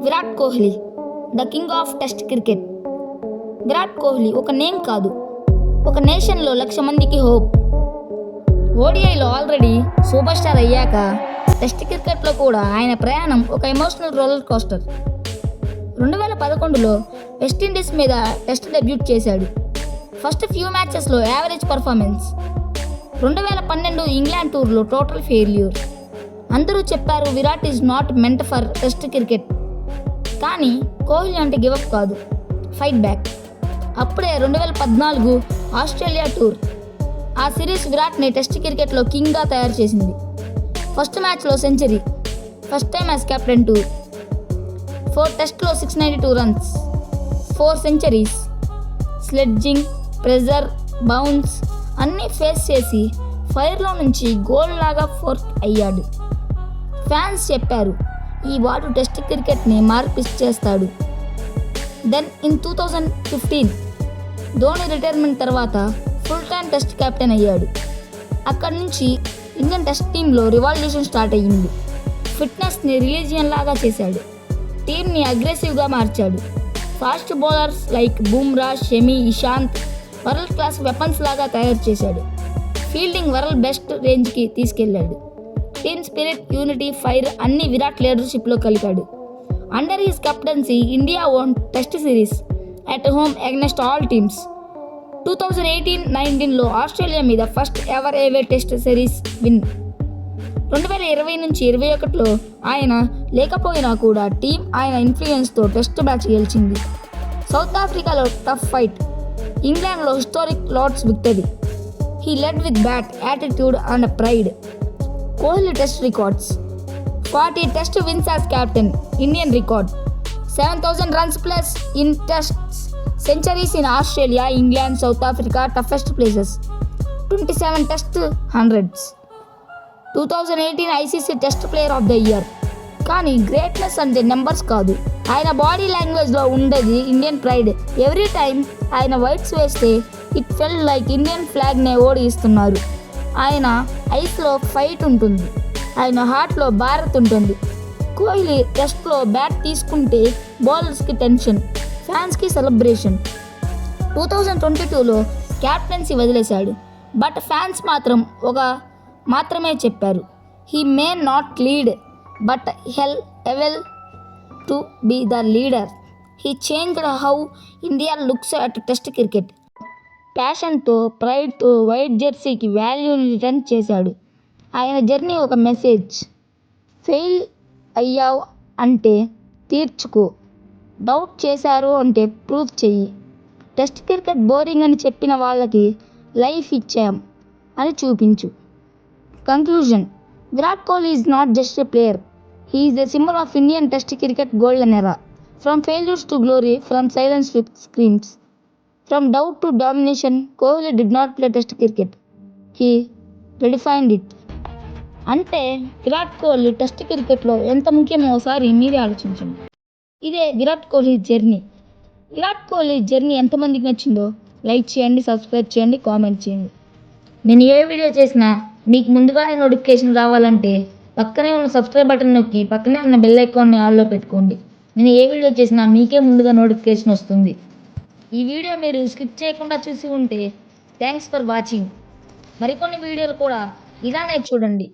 Virat Kohli the king of test cricket. Virat Kohli ఒక name కాదు, ఒక నేషన్లో 1,00,000 మందికి హోప్. ఓడిఐలో ఆల్రెడీ సూపర్ స్టార్ అయ్యాక టెస్ట్ క్రికెట్లో కూడా ఆయన ప్రయాణం ఒక ఎమోషనల్ రోలర్ కోస్టర్. 2011లో వెస్టిండీస్ మీద టెస్ట్ డెబ్యూట్ చేశాడు. ఫస్ట్ ఫ్యూ మ్యాచెస్లో యావరేజ్ పర్ఫార్మెన్స్. 2012 ఇంగ్లాండ్ టూర్లో టోటల్ ఫెయిల్యూర్. అందరూ చెప్పారు Virat is not meant for test cricket. కానీ కోహ్లీ అంటే గివప్ కాదు, ఫైట్ బ్యాక్. అప్పుడే 2014 ఆస్ట్రేలియా టూర్. ఆ సిరీస్ విరాట్ని టెస్ట్ క్రికెట్లో కింగ్గా తయారు చేసింది. ఫస్ట్ మ్యాచ్లో century, first time as captain tour. 4 టెస్ట్లో 692 runs, 4 centuries. Sledging, pressure, bounce అన్నీ ఫేస్ చేసి ఫైర్లో నుంచి గోల్ లాగా ఫోర్క్ అయ్యాడు. ఫ్యాన్స్ చెప్పారు ఈ వాడు టెస్ట్ క్రికెట్ని మార్పిచ్చేస్తాడు. దెన్ ఇన్ 2015 ధోని రిటైర్మెంట్ తర్వాత ఫుల్ టైం టెస్ట్ కెప్టెన్ అయ్యాడు. అక్కడి నుంచి ఇండియన్ టెస్ట్ టీంలో రివాల్యూషన్ స్టార్ట్ అయ్యింది. ఫిట్నెస్ని రిలీజియన్ లాగా చేశాడు. టీంని అగ్రెసివ్గా మార్చాడు. Fast bowlers like Bumrah, Shami, Ishant world class weapons లాగా తయారు చేశాడు. ఫీల్డింగ్ వరల్డ్ బెస్ట్ రేంజ్కి తీసుకెళ్లాడు. టీమ్ స్పిరిట్, యూనిటీ, ఫైర్ అన్ని విరాట్ లీడర్షిప్లో కలిపాడు. Under his captaincy India won test series at home against all teams. 2018-19లో ఆస్ట్రేలియా మీద first ever away test series win. 2020 నుంచి 2021లో ఆయన లేకపోయినా కూడా టీం ఆయన ఇన్ఫ్లుయెన్స్తో టెస్ట్ మ్యాచ్ గెలిచింది. సౌత్ ఆఫ్రికాలో టఫ్ ఫైట్, ఇంగ్లాండ్లో historic Lord's victory. He led with bat, attitude and pride. Kohli test records: 40 test wins as captain, Indian record. 7,000 runs plus in tests, centuries in Australia, England, South Africa, toughest places. 27 test hundreds. 2018 ICC test player of the year. కానీ greatness అంటే numbers కాదు, ఆయన body లాంగ్వేజ్లో ఉండేది Indian pride. Every time ఆయన whites వేస్తే it full like Indian ఫ్లాగ్నే ఓడిస్తున్నారు. ఆయన ఐస్లో fight ఉంటుంది, ఆయన హార్ట్లో భారత్ ఉంటుంది. కోహ్లీ టెస్ట్లో బ్యాట్ తీసుకుంటే బౌలర్స్కి టెన్షన్, ఫ్యాన్స్కి సెలబ్రేషన్. 2022లో క్యాప్టెన్సీ వదిలేశాడు, బట్ ఫ్యాన్స్ మాత్రమే చెప్పారు he may not lead but he'll ever to be the leader. He changed how India looks at test cricket. ప్యాషన్తో, ప్రైడ్తో వైట్ జెర్సీకి వాల్యూని రిటర్న్ చేశాడు. ఆయన జర్నీ ఒక మెసేజ్. ఫెయిల్ అయ్యావు అంటే తీర్చుకో, డౌట్ చేశారు అంటే ప్రూవ్ చెయ్యి. టెస్ట్ క్రికెట్ బోరింగ్ అని చెప్పిన వాళ్ళకి లైఫ్ ఇచ్చాం అని చూపించు. Conclusion: Virat Kohli is not just a player, he is the symbol of Indian test cricket golden era. From failures to glory, from silence to స్క్రీమ్స్, from doubt to domination, Kohli did not play test cricket. He redefined it. అంటే Virat Kohli test క్రికెట్లో ఎంత ముఖ్యమో ఒకసారి మీరే ఆలోచించండి. ఇదే Virat Kohli journey. Virat Kohli journey ఎంతమందికి నచ్చిందో లైక్ చేయండి, సబ్స్క్రైబ్ చేయండి, కామెంట్ చేయండి. నేను ఏ వీడియో చేసినా మీకు ముందుగానే నోటిఫికేషన్ రావాలంటే పక్కనే ఉన్న సబ్స్క్రైబ్ బటన్ నొక్కి పక్కనే ఉన్న బెల్ ఐకాన్ని ఆన్లో పెట్టుకోండి. నేను ఏ వీడియో చేసినా మీకే ముందుగా నోటిఫికేషన్ వస్తుంది. ఈ వీడియో మీరు స్కిప్ చేయకుండా చూసి ఉంటే థ్యాంక్స్ ఫర్ వాచింగ్. మరికొన్ని వీడియోలు కూడా ఇలానే చూడండి.